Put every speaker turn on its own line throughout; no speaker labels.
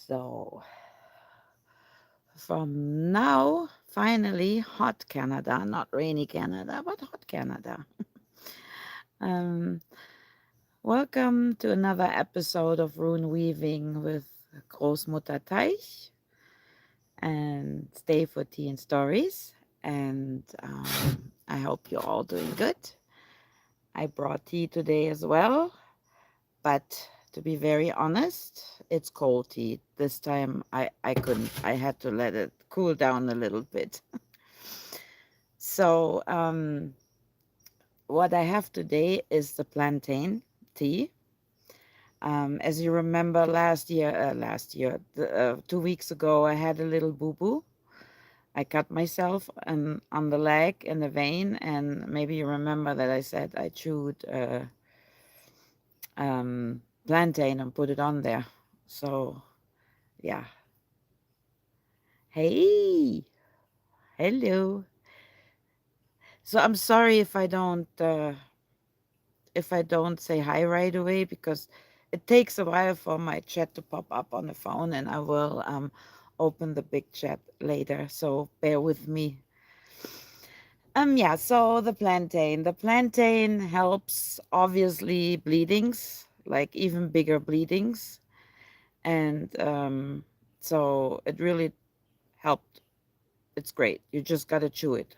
So, from now, finally, hot Canada, not rainy Canada, but hot Canada. Um, Welcome to another episode of Rune Weaving with Großmutter Teich and Stay for Tea and Stories. And I hope you're all doing good. I brought tea today as well, but to be very honest, it's cold tea. This time I couldn't. I had to let it cool down a little bit. So what I have today is the plantain tea. As you remember, last year, 2 weeks ago, I had a little boo boo. I cut myself on the leg in the vein, and maybe you remember that I said I chewed plantain and put it on there. So yeah, hey, hello. So I'm sorry if I don't say hi right away because it takes a while for my chat to pop up on the phone, and I will open the big chat later. So bear with me. Yeah, so the plantain. The plantain helps obviously bleedings, like even bigger bleedings. And so it really helped. It's great. You just gotta chew it.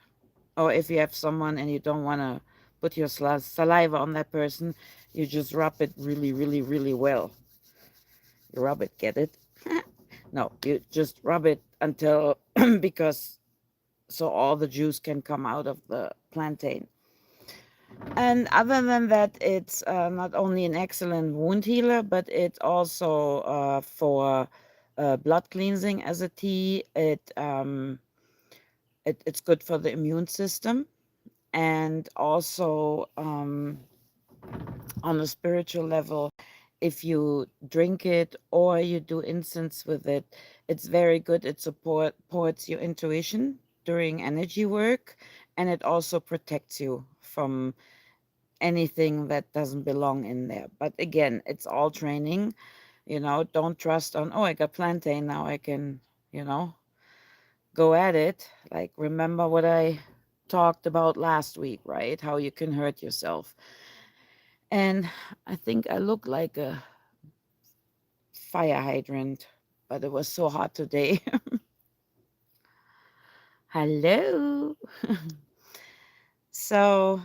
Or if you have someone and you don't wanna put your saliva on that person, you just rub it really, really, really well. You rub it, get it? No, you just rub it until because so all the juice can come out of the plantain. And other than that, it's not only an excellent wound healer, but it's also for blood cleansing as a tea. It's good for the immune system, and also on a spiritual level, if you drink it or you do incense with it, it's very good. It supports your intuition during energy work, and it also protects you from anything that doesn't belong in there. But again, it's all training. Don't trust on, oh, I got plantain, now I can, you know, go at it. Like, remember what I talked about last week, right? How you can hurt yourself. And I think I look like a fire hydrant, but it was so hot today. Hello. So,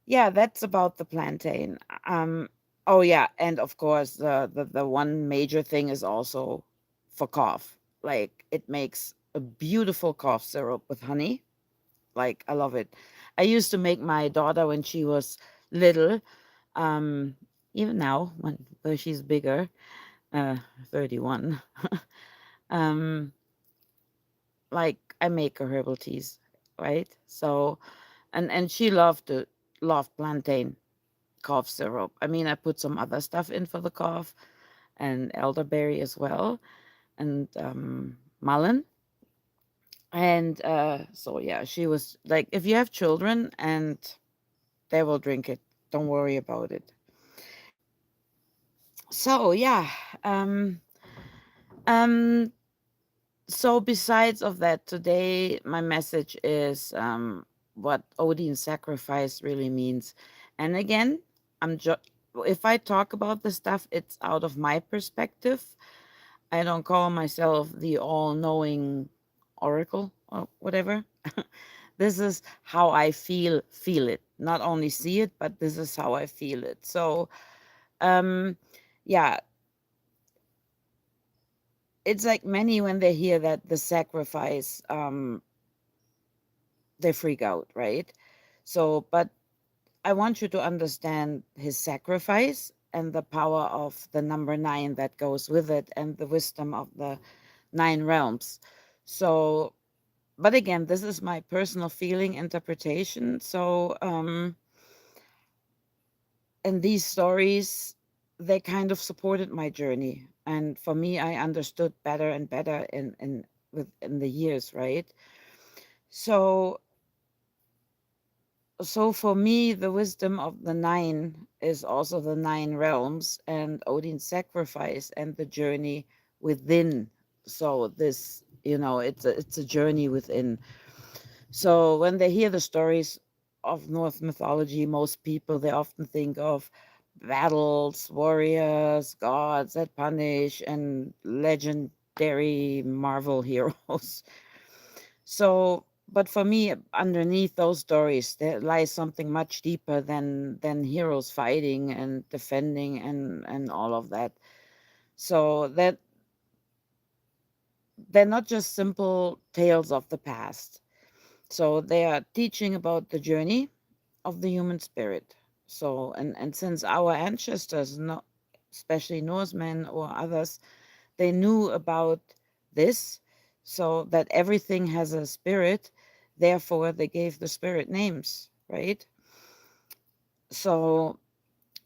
yeah, that's about the plantain. Oh yeah, and of course the one major thing is also for cough. Like, it makes a beautiful cough syrup with honey. Like, I love it. I used to make my daughter when she was little. Um, Even now when she's bigger, uh, 31. um, like, I make her herbal teas, right? So, and she loved plantain cough syrup. I mean, I put some other stuff in for the cough and elderberry as well, and mullein. And so yeah, she was like, if you have children and they will drink it, don't worry about it. So yeah, um, um, so besides of that, today my message is what Odin's sacrifice really means. And again, if I talk about the stuff, it's out of my perspective. I don't call myself the all-knowing oracle or whatever. This is how I feel it. Not only see it, but this is how I feel it. So um yeah, it's like many when they hear that the sacrifice, they freak out, right? So, but I want you to understand his sacrifice and the power of the number nine that goes with it and the wisdom of the nine realms. So, but again, this is my personal feeling interpretation. So, and these stories, they kind of supported my journey. And for me, I understood better and better in the years, right? So So for me, the wisdom of the nine is also the nine realms and Odin's sacrifice and the journey within. So this, it's a journey within. So when they hear the stories of Norse mythology, most people they often think of battles, warriors, gods that punish, and legendary Marvel heroes. So, but for me, underneath those stories, there lies something much deeper than heroes fighting and defending and all of that. So that they're not just simple tales of the past. So they are teaching about the journey of the human spirit. So and since our ancestors, not especially Norsemen or others, they knew about this, so that everything has a spirit. Therefore, they gave the spirit names, right? So,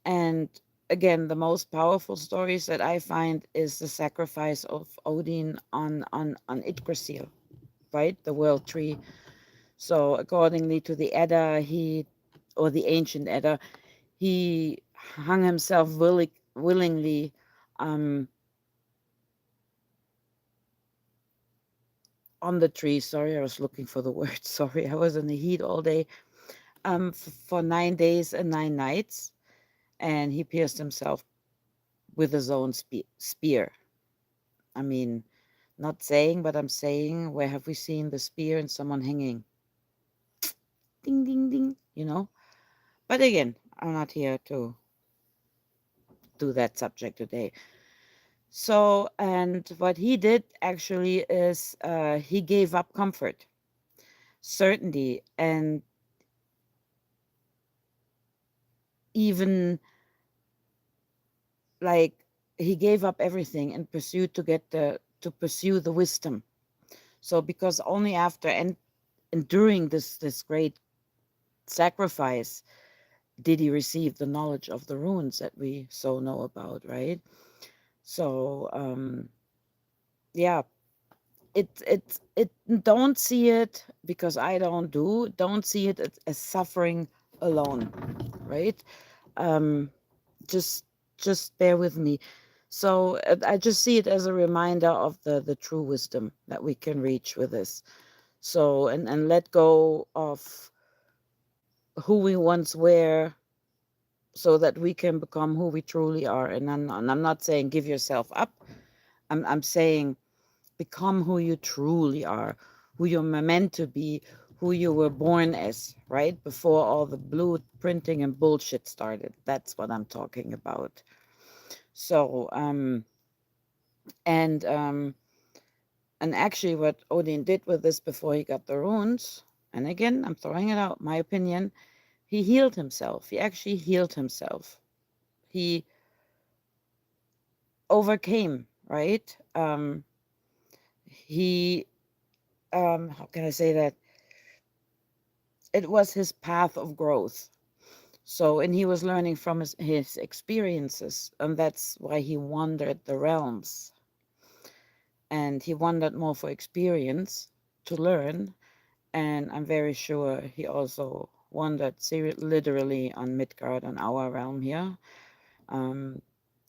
and again, the most powerful stories that I find is the sacrifice of Odin on Yggdrasil, right? The world tree. So, accordingly to the Edda, or the ancient Edda, he hung himself willingly um, on the tree. Sorry, I was looking for the word. Sorry, I was in the heat all day. For 9 days and 9 nights, and he pierced himself with his own spear. I mean, not saying, but I'm saying, where have we seen the spear and someone hanging? Ding, ding, ding. But again, I'm not here to do that subject today. So, and what he did actually is he gave up comfort, certainty, and even like he gave up everything in pursuit to pursue the wisdom. So because only after enduring this great sacrifice did he receive the knowledge of the runes that we so know about, right? So yeah, it don't see it, because I don't see it as suffering alone, right? um just just bear with me. So I just see it as a reminder of the true wisdom that we can reach with this. So and let go of who we once were, so that we can become who we truly are. And I'm not saying give yourself up. I'm saying become who you truly are, who you're meant to be, who you were born as, right? Before all the blueprinting and bullshit started. That's what I'm talking about. So and and actually what Odin did with this before he got the runes, and again I'm throwing it out, my opinion, he healed himself. He actually healed himself. He overcame, right? He how can I say that? It was his path of growth. So, and he was learning from his experiences, and that's why he wandered the realms. And he wandered more for experience, to learn. And I'm very sure he also wandered literally on Midgard, on our realm here. Um,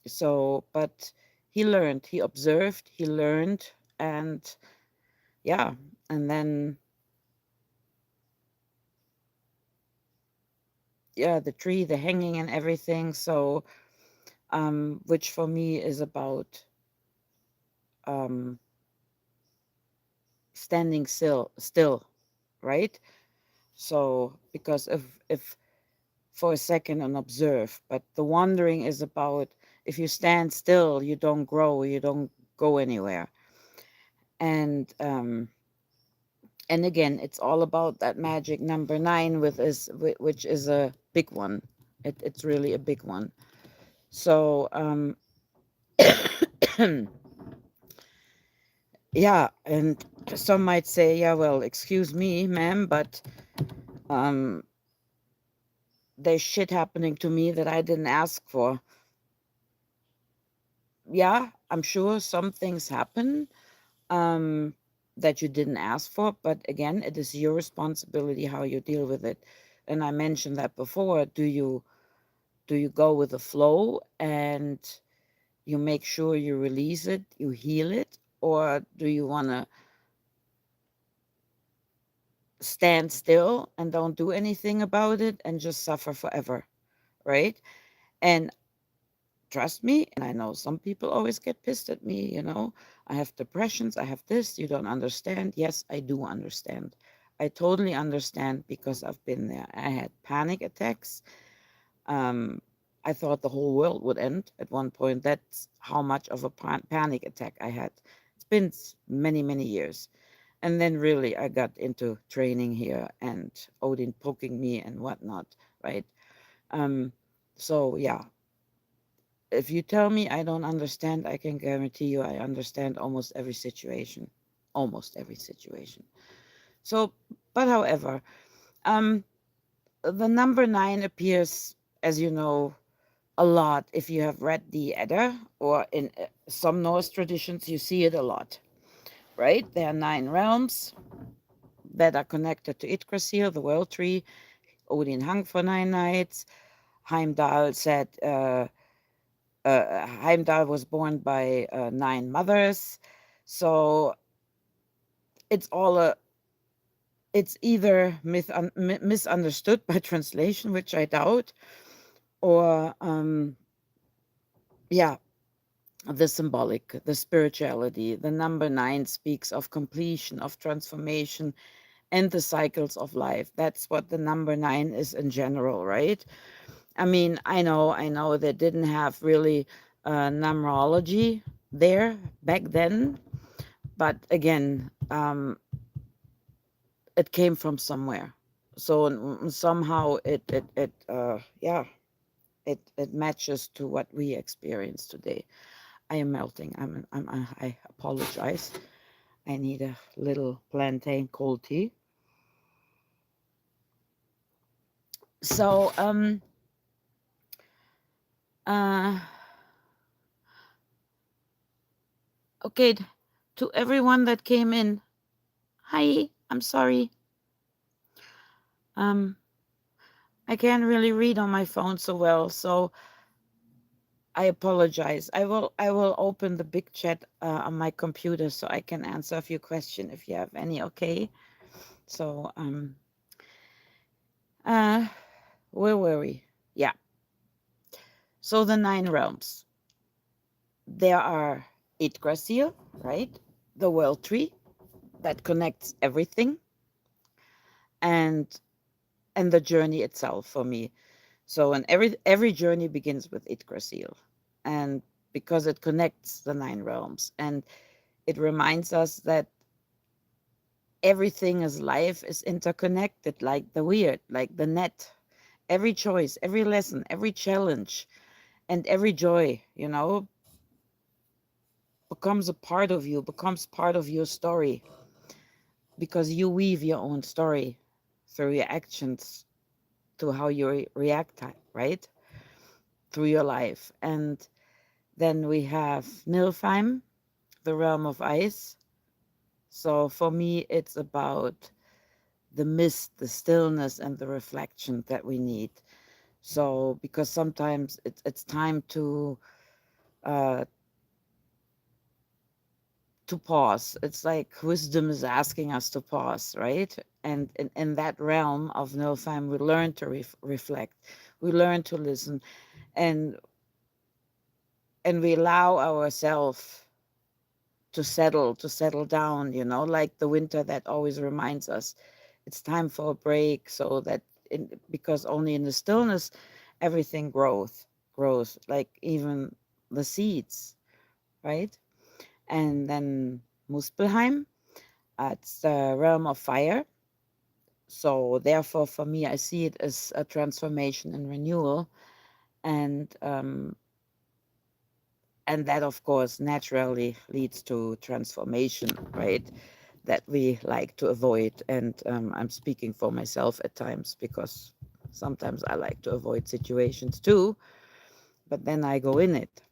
so, but he learned, he observed, he learned, and yeah, and then yeah, the tree, the hanging, and everything. So, which for me is about um, standing still, right? So, because if for a second and observe, but the wandering is about, if you stand still, you don't grow, you don't go anywhere. And again, it's all about that magic number nine, which is a big one. It's really a big one. So yeah, and some might say, yeah, well, excuse me, ma'am, but um there's shit happening to me that I didn't ask for. Yeah, I'm sure some things happen um, that you didn't ask for, but again, it is your responsibility how you deal with it. And I mentioned that before. Do you go with the flow and you make sure you release it, you heal it, or do you want to stand still and don't do anything about it and just suffer forever, right? And trust me, and I know some people always get pissed at me, I have depressions, I have this, you don't understand. Yes, I do understand. I totally understand because I've been there. I had panic attacks. Um, I thought the whole world would end at one point. That's how much of a panic attack I had. It's been many, many years. And then really I got into training here and Odin poking me and whatnot, right? Um, so yeah, if you tell me I don't understand, I can guarantee you I understand almost every situation. Almost every situation. So, but however, um, the number nine appears, as you know, a lot if you have read the Edda, or in some Norse traditions, you see it a lot, right? There are 9 realms that are connected to Yggdrasil, the world tree. Odin hung for 9 nights. Heimdall said, Heimdall was born by 9 mothers. So it's all it's either misunderstood by translation, which I doubt, or yeah, the symbolic, the spirituality. The number 9 speaks of completion, of transformation, and the cycles of life. That's what the number 9 is in general, right? I mean, I know they didn't have really numerology there back then, but again, it came from somewhere. So somehow yeah, it matches to what we experience today. I am melting. I apologize. I need a little plantain cold tea. So uh okay, to everyone that came in, hi, I'm sorry. Um I can't really read on my phone so well, so I apologize. I will open the big chat on my computer so I can answer a few questions if you have any, okay? So uh where were we? Yeah. So the 9 realms. There are Yggdrasil, right? The world tree that connects everything, and the journey itself for me. So, and every journey begins with Yggdrasil, and because it connects the 9 realms, and it reminds us that everything is life is interconnected, like the weird, like the net. Every choice, every lesson, every challenge, and every joy, becomes a part of you, becomes part of your story, because you weave your own story through your actions, to how you react, right, through your life. And then we have Nilfheim, the realm of ice. So for me, it's about the mist, the stillness, and the reflection that we need. So because sometimes it's time uh, to pause. It's like wisdom is asking us to pause, right? And in that realm of Nilfheim, we learn to reflect, we learn to listen, and we allow ourselves to settle down, like the winter that always reminds us it's time for a break, so that because only in the stillness everything grows, like even the seeds, right? And then Muspelheim, it's the realm of fire. So therefore for me I see it as a transformation and renewal, and that of course naturally leads to transformation, right, that we like to avoid. And I'm speaking for myself at times, because sometimes I like to avoid situations too, but then I go in it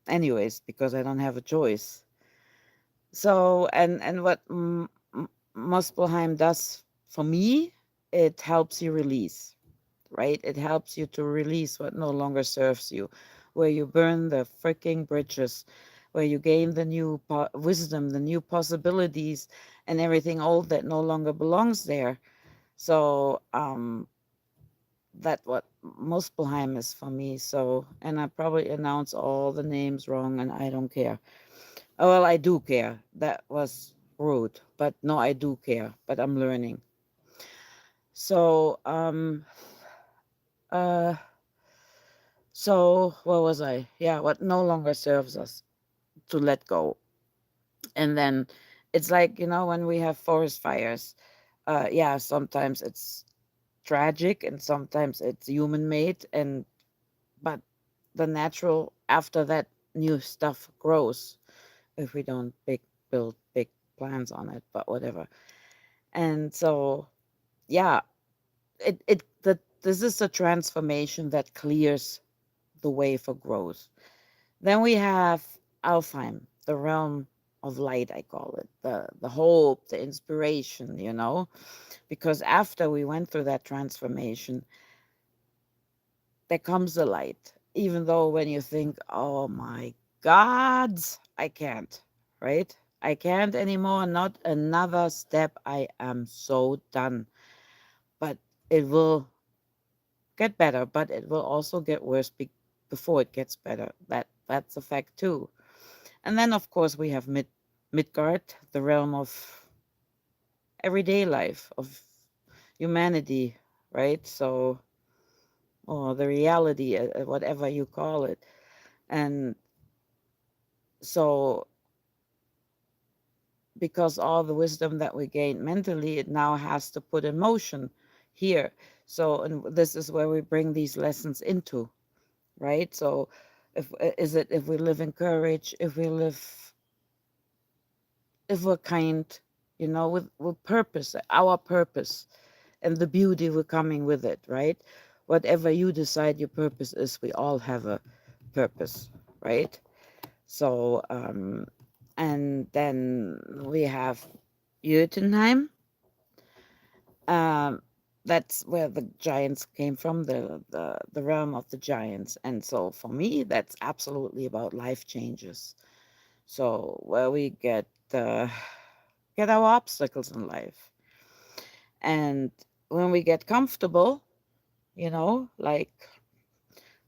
anyways because I don't have a choice. So and what Muspelheim does for me, it helps you release. right? It helps you to release what no longer serves you, where you burn the freaking bridges, where you gain the new wisdom, the new possibilities, and everything old that no longer belongs there. So that what Muspelheim is for me. So, and I probably announce all the names wrong, and I don't care. Oh, well, I do care. That was rude, but no, I do care. But I'm learning. So, uh, so where was I? Yeah, what no longer serves us to let go. And then it's like, when we have forest fires, yeah, sometimes it's tragic and sometimes it's human made, and but the natural after that new stuff grows if we don't build big plans on it, but whatever. And so, yeah, this is a transformation that clears the way for growth. Then we have Alfheim, the realm of light, I call it, the hope, the inspiration, because after we went through that transformation, there comes the light. Even though when you think, oh my God, I can't, right? I can't anymore, not another step. I am so done. But it will get better, but it will also get worse before it gets better. That's a fact too. And then of course we have Midgard, the realm of everyday life, of humanity, right? So, or the reality, whatever you call it. And so, because all the wisdom that we gained mentally, it now has to put in motion here. So, and this is where we bring these lessons into, right? So, if we live in courage, if we're kind, with purpose, our purpose, and the beauty we're coming with it, right? Whatever you decide your purpose is, we all have a purpose, right? So, and then we have Jotunheim. Um, that's where the giants came from, the realm of the giants. And so for me, that's absolutely about life changes. So where we get our obstacles in life. And when we get comfortable, like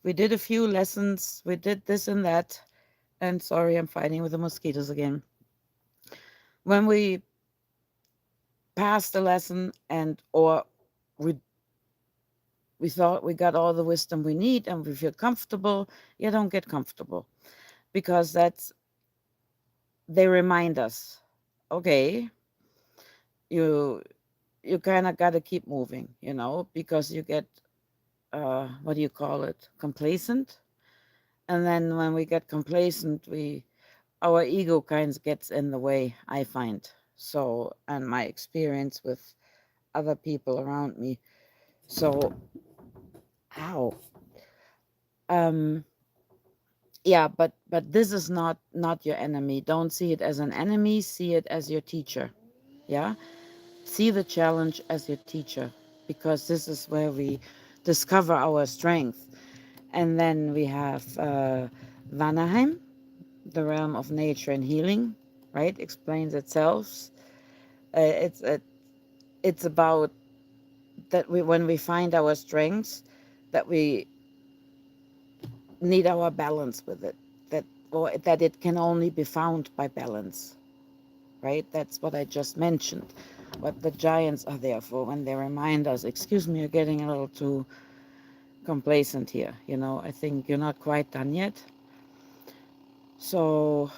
we did a few lessons, we did this and that. And sorry, I'm fighting with the mosquitoes again. When we pass the lesson or we we thought we got all the wisdom we need and we feel comfortable, you don't get comfortable because they remind us, okay, you you kind of got to keep moving, because you get what do you call it, complacent. And then when we get complacent, our ego kind of gets in the way, I find. So, and my experience with other people around me. So, ow. Um, yeah, but this is not your enemy. Don't see it as an enemy. See it as your teacher. Yeah, see the challenge as your teacher, because this is where we discover our strength. And then we have Vanaheim, the realm of nature and healing. Right, explains itself. It's it's about that when we find our strengths, that we need our balance with it. That it can only be found by balance. Right? That's what I just mentioned. What the giants are there for, when they remind us, excuse me, you're getting a little too complacent here. I think you're not quite done yet. So,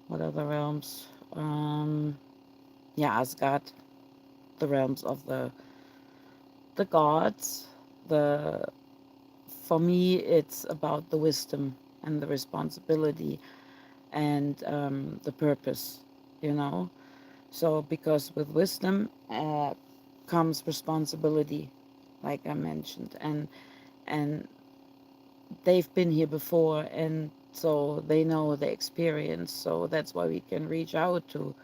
what are the realms? Yeah, Asgard, the realms of the gods. The For me, it's about the wisdom and the responsibility and the purpose. You know, So, because with wisdom comes responsibility, like I mentioned, and they've been here before, and so they know the experience. So that's why we can reach out to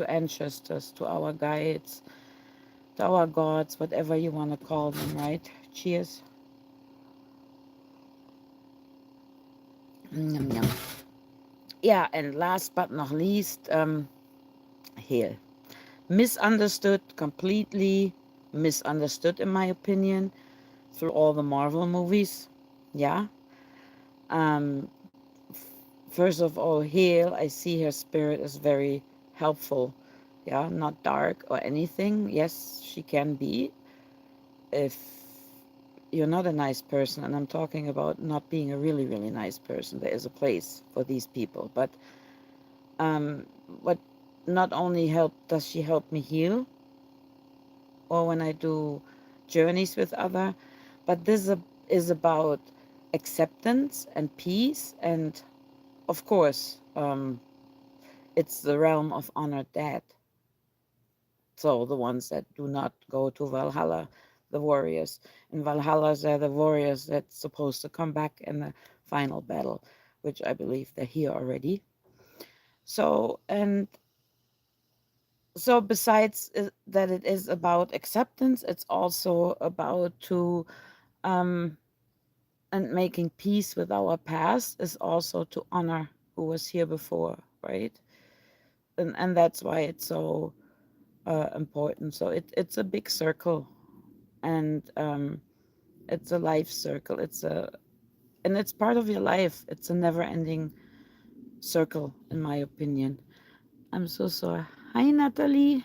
ancestors, to our guides, to our gods, whatever you want to call them, right? Cheers. Yum, yum. Yeah, and last but not least, here. Misunderstood, completely misunderstood, in my opinion, through all the Marvel movies. Yeah. Um, First of all, Hale, I see her spirit is very helpful. Yeah, not dark or anything. Yes, she can be if you're not a nice person, and I'm talking about not being a really, really nice person. There is a place for these people. But what not only does she help me heal, or when I do journeys with other, but this is about acceptance and peace, and of course, it's the realm of honored dead. So the ones that do not go to Valhalla, the warriors. In Valhalla, they're the warriors that's supposed to come back in the final battle, which I believe they're here already. So, and so besides that it is about acceptance, it's also about um, and making peace with our past is also to honor who was here before, right? And that's why it's so important. So it's a big circle, and it's a life circle. And it's part of your life. It's a never-ending circle, in my opinion. I'm so sorry. Hi, Natalie.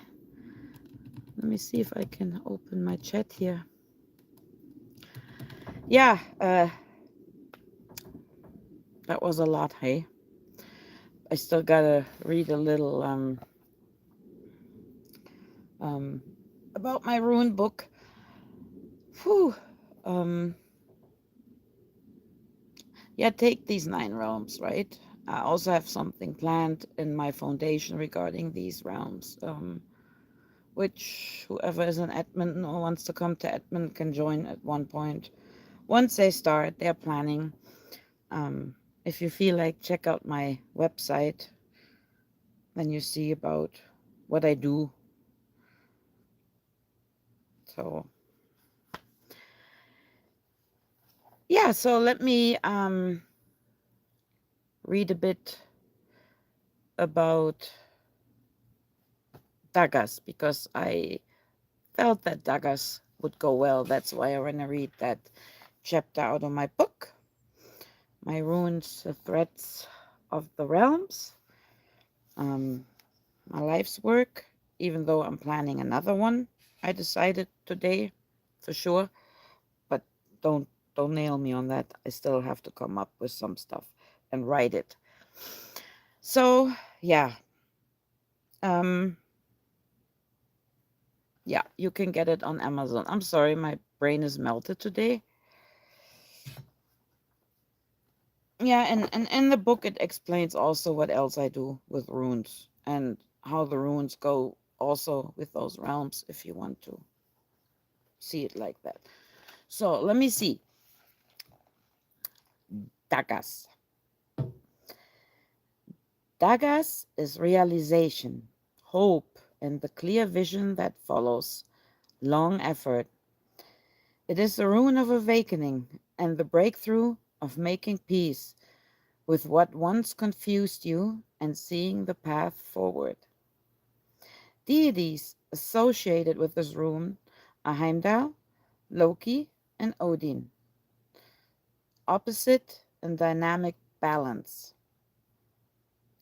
Let me see if I can open my chat here. Yeah, that was a lot, hey? I still gotta read a little about my rune book. Whew. Yeah, take these 9 realms, right? I also have something planned in my foundation regarding these realms, which whoever is an admin or wants to come to admin can join at one point. Once they start their planning, if you feel like, check out my website, then you see about what I do. So yeah, so let me read a bit about daggers, because I felt that daggers would go well. That's why I want to read that chapter out of my book, My Runes, the Threads of the Realms, my life's work, even though I'm planning another one. I decided today for sure, but don't nail me on that. I still have to come up with some stuff and write it. So yeah, yeah, you can get it on Amazon. I'm sorry, my brain is melted today. Yeah, and in the book it explains also what else I do with runes and how the runes go also with those realms, if you want to see it like that. So let me see. Dagas. Dagas is realization, hope, and the clear vision that follows long effort. It is the rune of awakening and the breakthrough of making peace with what once confused you and seeing the path forward. Deities associated with this rune are Heimdall, Loki, and Odin. Opposite and dynamic balance.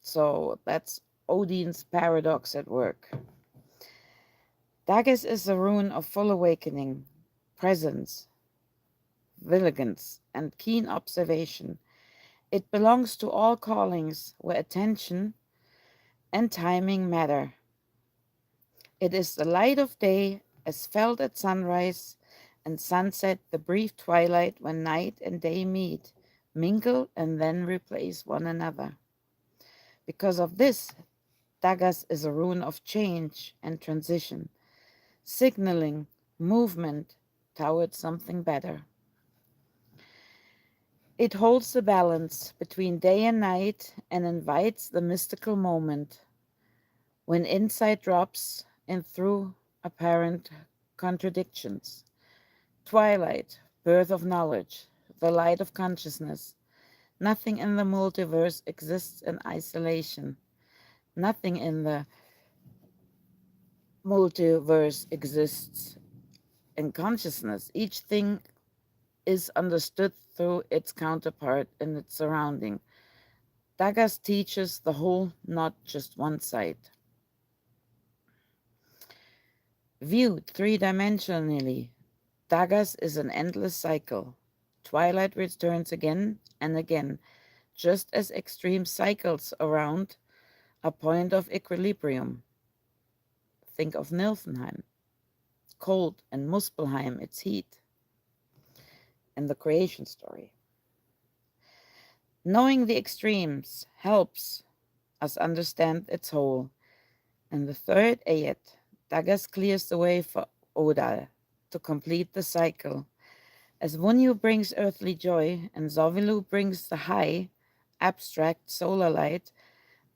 So that's Odin's paradox at work. Daggers is a rune of full awakening, presence, vigilance, and keen observation. It belongs to all callings where attention and timing matter. It is the light of day as felt at sunrise and sunset, the brief twilight when night and day meet, mingle, and then replace one another. Because of this, Dagas is a rune of change and transition, signaling movement towards something better. It holds the balance between day and night and invites the mystical moment when insight drops in through apparent contradictions. Twilight, birth of knowledge, the light of consciousness. Nothing in the multiverse exists in isolation. Nothing in the multiverse exists in consciousness. Each thing is understood through its counterpart in its surrounding. Dagas teaches the whole, not just one side. Viewed three-dimensionally, Dagas is an endless cycle. Twilight returns again and again, just as extreme cycles around a point of equilibrium. Think of Nilfenheim, cold, and Muspelheim, its heat, and the creation story. Knowing the extremes helps us understand its whole. And the third ayat, Dagas clears the way for Odal to complete the cycle. As Vunyu brings earthly joy and Zovilu brings the high, abstract solar light,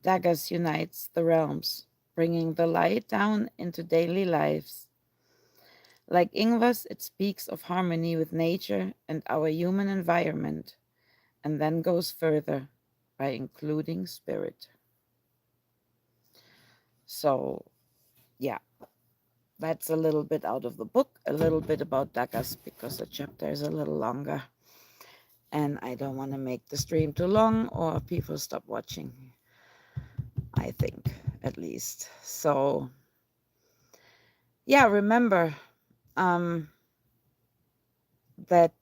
Dagas unites the realms, bringing the light down into daily lives. Like Ingvas, it speaks of harmony with nature and our human environment, and then goes further by including spirit. So, yeah, that's a little bit out of the book, a little bit about Dagas because the chapter is a little longer. And I don't want to make the stream too long or people stop watching, I think, at least. So, yeah, remember that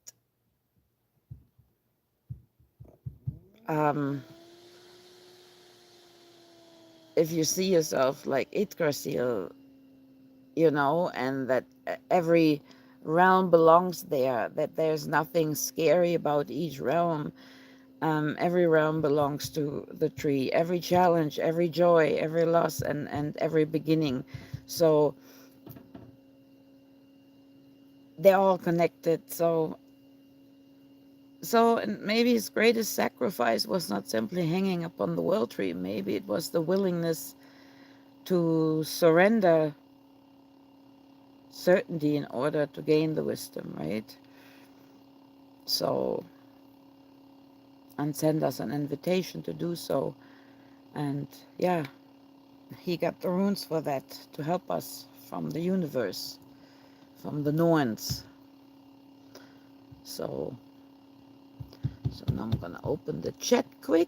if you see yourself like Yggdrasil, and that every realm belongs there, that there's nothing scary about each realm. Every realm belongs to the tree, every challenge, every joy, every loss, and every beginning. So they're all connected. So and maybe his greatest sacrifice was not simply hanging upon the world tree. Maybe it was the willingness to surrender certainty in order to gain the wisdom, right? So, and send us an invitation to do so. And yeah, he got the runes for that to help us from the universe, from the Norns. So now I'm gonna open the chat quick.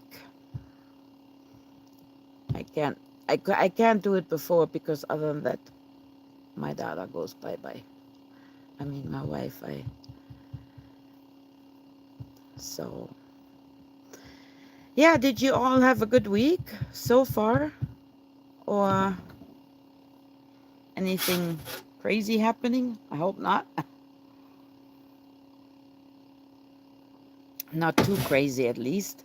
I can't do it before because other than that, my data goes bye-bye. I mean, my Wi-Fi. So, yeah, did you all have a good week so far? Or anything crazy happening? I hope not. Not too crazy, at least.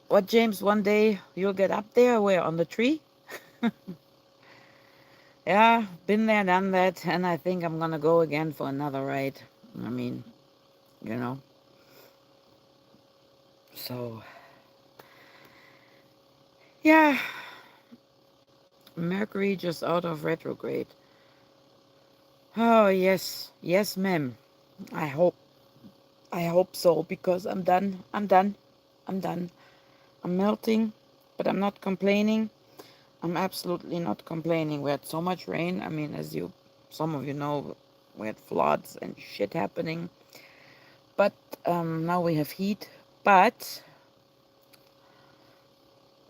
What, James, one day you'll get up there? Where, on the tree? Yeah, been there, done that, and I think I'm gonna go again for another ride. I mean, So, yeah, Mercury just out of retrograde. Oh, yes, ma'am. I hope so, because I'm done. I'm melting, but I'm not complaining. I'm absolutely not complaining. We had so much rain. I mean, as some of you know, we had floods and shit happening. But now we have heat. But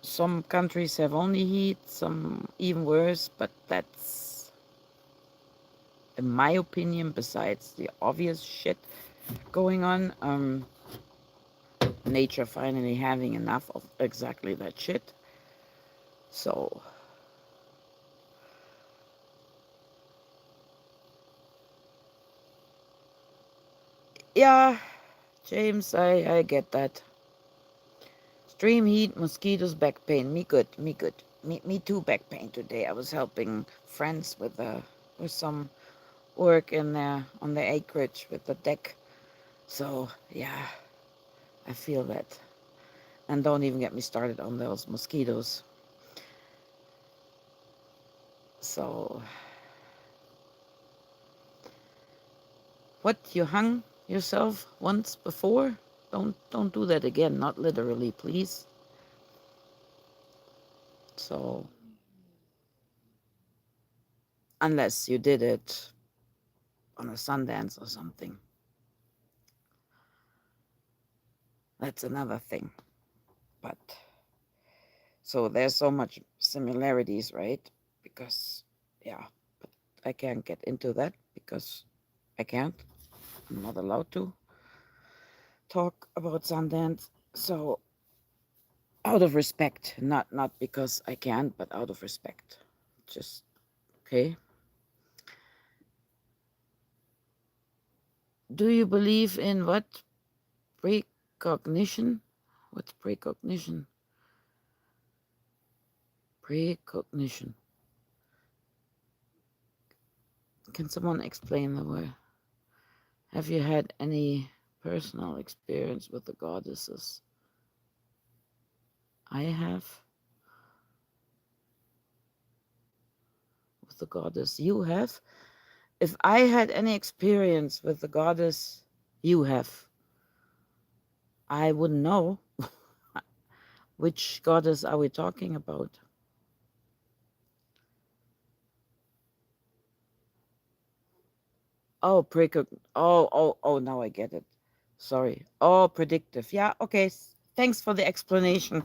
some countries have only heat, some even worse. But that's, in my opinion, besides the obvious shit going on, nature finally having enough of exactly that shit. So, yeah, James, I get that. Extreme heat, mosquitoes, back pain. Me good. Me too, back pain today. I was helping friends with some work in there on the acreage with the deck. So, yeah, I feel that. And don't even get me started on those mosquitoes. So, what, you hung yourself once before? Don't do that again. Not literally, please. So, unless you did it on a Sundance or something, that's another thing. But so there's so much similarities, right? Because yeah, but I can't get into that because I can't. I'm not allowed to talk about Sundance. So out of respect, not because I can't, but out of respect. Just okay. Do you believe in what? Precognition? What's precognition? Precognition. Can someone explain the word? Have you had any personal experience with the goddesses? I have. With the goddess you have. If I had any experience with the goddess you have, I wouldn't know. Which goddess are we talking about? Oh, now I get it. Sorry. Oh, predictive. Yeah, okay. Thanks for the explanation.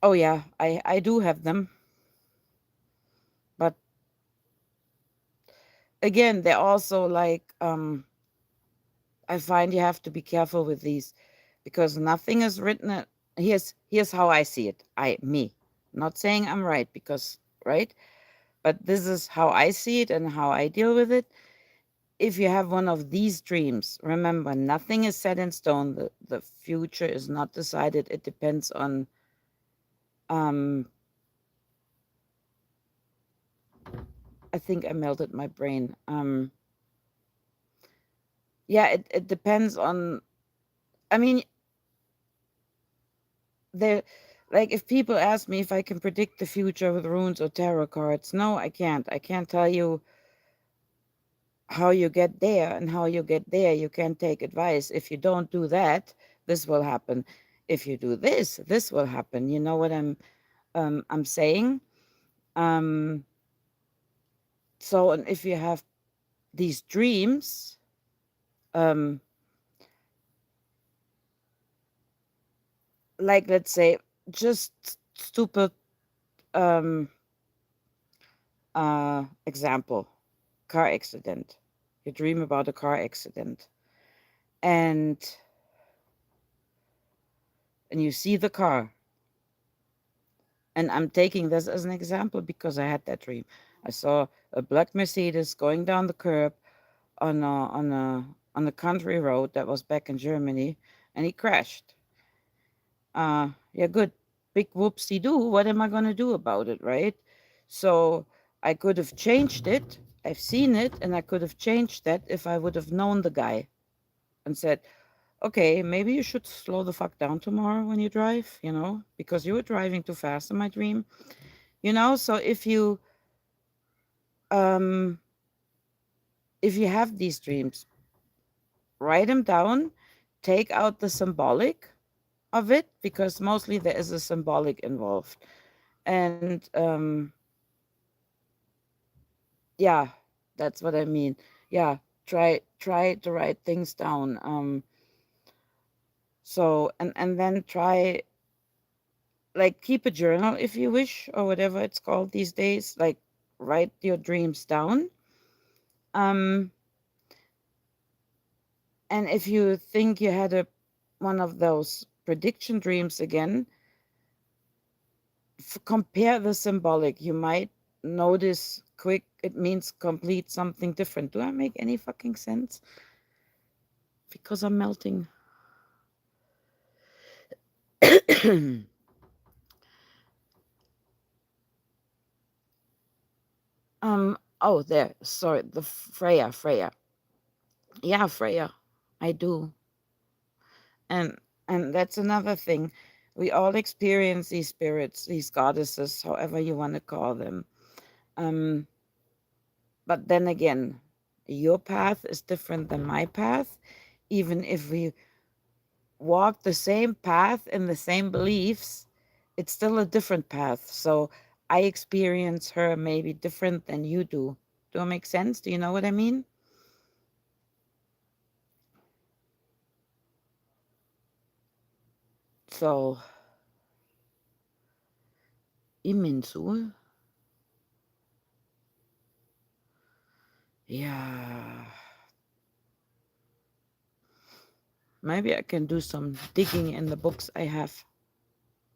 Oh yeah, I do have them. But again, they're also like I find you have to be careful with these because nothing is written. Here's how I see it. Me. Not saying I'm right because right, but this is how I see it and how I deal with it. If you have one of these dreams, remember nothing is set in stone. The future is not decided. It depends on um I think I melted my brain. Yeah, it depends on I mean there like if people ask me if I can predict the future with runes or tarot cards, no, I can't. I can't tell you how you get there and how you get there. You can take advice. If you don't do that, this will happen. If you do this will happen. You know what I'm saying? Um so and if you have these dreams, um like let's say just stupid um example, car accident. You dream about a car accident and you see the car. And I'm taking this as an example because I had that dream. I saw a black Mercedes going down the curb on a country road that was back in Germany, and he crashed. Yeah, good. Big whoopsie doo. What am I gonna do about it, right? So I could have changed it. I've seen it, and I could have changed that if I would have known the guy and said, okay, maybe you should slow the fuck down tomorrow when you drive, because you were driving too fast in my dream. So um if you have these dreams, write them down, take out the symbolic of it because mostly there is a symbolic involved. And yeah, that's what I mean. Yeah, try to write things down. So and then try, like, keep a journal if you wish, or whatever it's called these days, like write your dreams down. um and if you think you had one of those prediction dreams again, compare the symbolic. You might notice quick it means complete something different. Do I make any fucking sense? Because I'm melting. Oh, there, sorry, the Freya. Yeah, Freya, I do. And that's another thing. We all experience these spirits, these goddesses, however you want to call them. Um, but then again, your path is different than my path. Even if we walk the same path and the same beliefs, it's still a different path. So I experience her maybe different than you do. Do it make sense? Do you know what I mean? So, Iminsul. Yeah. Maybe I can do some digging in the books I have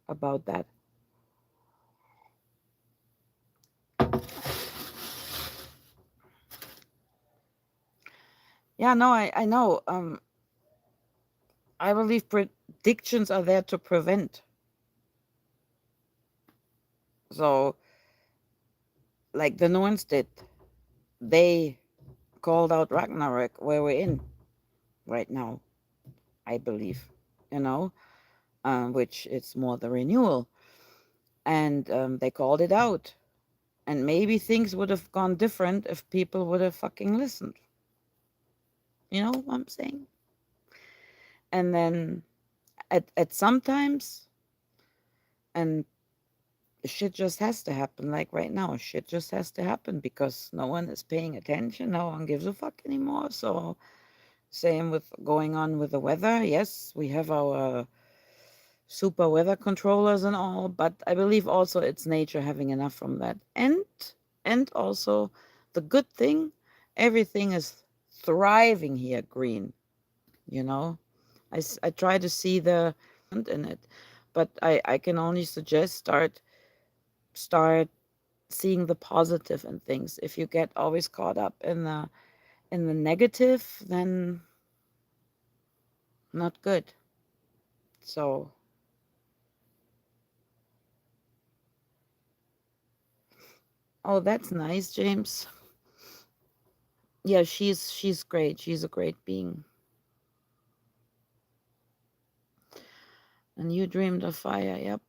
about that. Yeah, no, I know. I believe predictions are there to prevent. So, like the Norns did, they called out Ragnarok, where we're in right now, I believe, you know, which it's more the renewal. And they called it out. And maybe things would have gone different if people would have fucking listened. You know what I'm saying? And then at sometimes, and shit just has to happen. Like right now, shit just has to happen because no one is paying attention. No one gives a fuck anymore. So, same with going on with the weather. Yes, we have our super weather controllers and all, but I believe also it's nature having enough from that. And also the good thing, everything is thriving here green, you know. I try to see the in it, but I can only suggest start seeing the positive in things. If you get always caught up in the negative, then not good. So oh, that's nice, James. Yeah, she's great. She's a great being. And you dreamed of fire. Yep.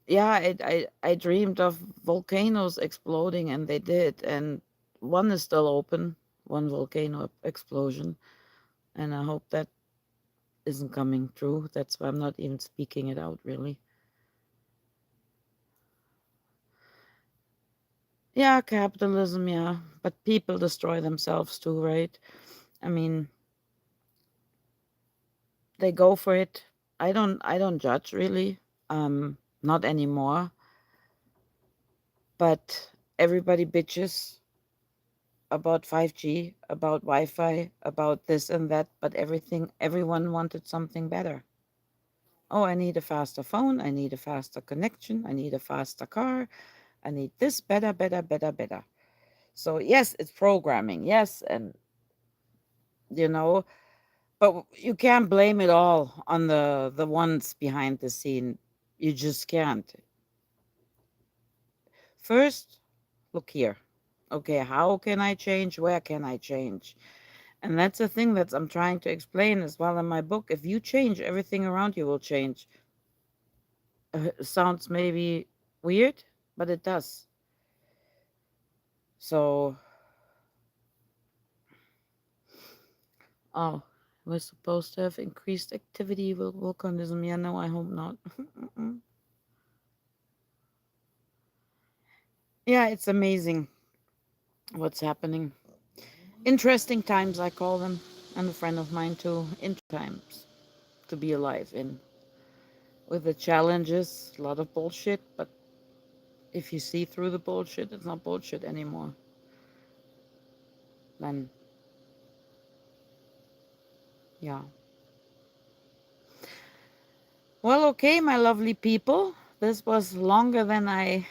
Yeah, I dreamed of volcanoes exploding, and they did. And one is still open, one volcano explosion. And I hope that isn't coming true. That's why I'm not even speaking it out, really. Yeah, capitalism, yeah. But people destroy themselves too, right? I mean, they go for it. I don't judge really. Not anymore. But everybody bitches about 5G, about Wi-Fi, about this and that, but everyone wanted something better. Oh, I need a faster phone, I need a faster connection, I need a faster car, I need this better, better, better, better. So yes, it's programming, yes, and you know, but you can't blame it all on the ones behind the scene. You just can't. First, look here. Okay, how can I change? Where can I change? And that's the thing that I'm trying to explain as well in my book. If you change, everything around you will change. Sounds maybe weird, but it does. So, oh, we're supposed to have increased activity with volcanism. Yeah, no, I hope not. Yeah, it's amazing what's happening. Interesting times, I call them, and a friend of mine too. Interesting times to be alive in. With the challenges, a lot of bullshit, but if you see through the bullshit, it's not bullshit anymore. Then, yeah. Well, okay, my lovely people. This was longer than I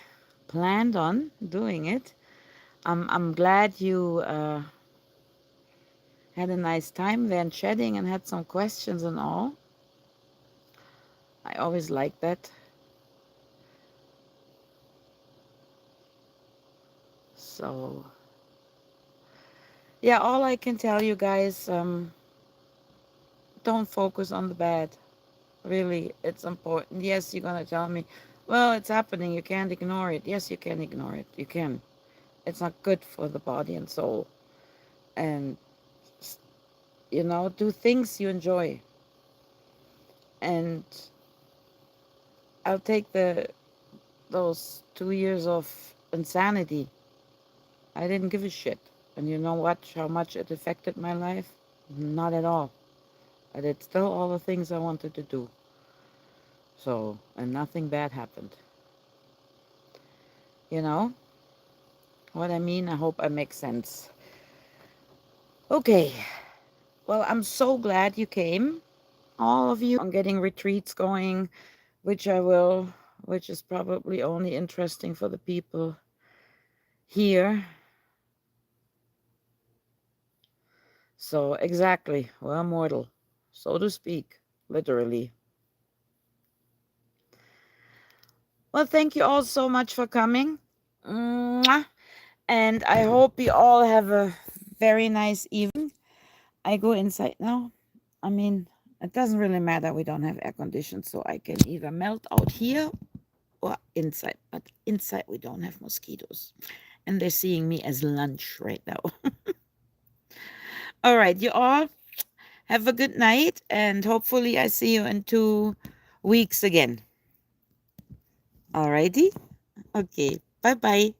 planned on doing it. I'm glad you had a nice time then chatting and had some questions and all. I always like that. So, yeah, all I can tell you guys, don't focus on the bad. Really, it's important. Yes, you're gonna tell me, well, it's happening. You can't ignore it. Yes, you can ignore it. You can. It's not good for the body and soul. And do things you enjoy. And I'll take those 2 years of insanity. I didn't give a shit. And you know what? How much it affected my life? Not at all. I did still all the things I wanted to do. So, and nothing bad happened. You know what I mean? I hope I make sense. Okay. Well, I'm so glad you came. All of you on getting retreats going, which I will, which is probably only interesting for the people here. So, exactly, we're mortal, so to speak, literally. Well, thank you all so much for coming. Mwah. And I hope you all have a very nice evening. I go inside now. I mean, it doesn't really matter. We don't have air conditioning, so I can either melt out here or inside. But inside, we don't have mosquitoes. And they're seeing me as lunch right now. All right, you all have a good night. And hopefully, I see you in 2 weeks again. All righty. Okay. Bye bye.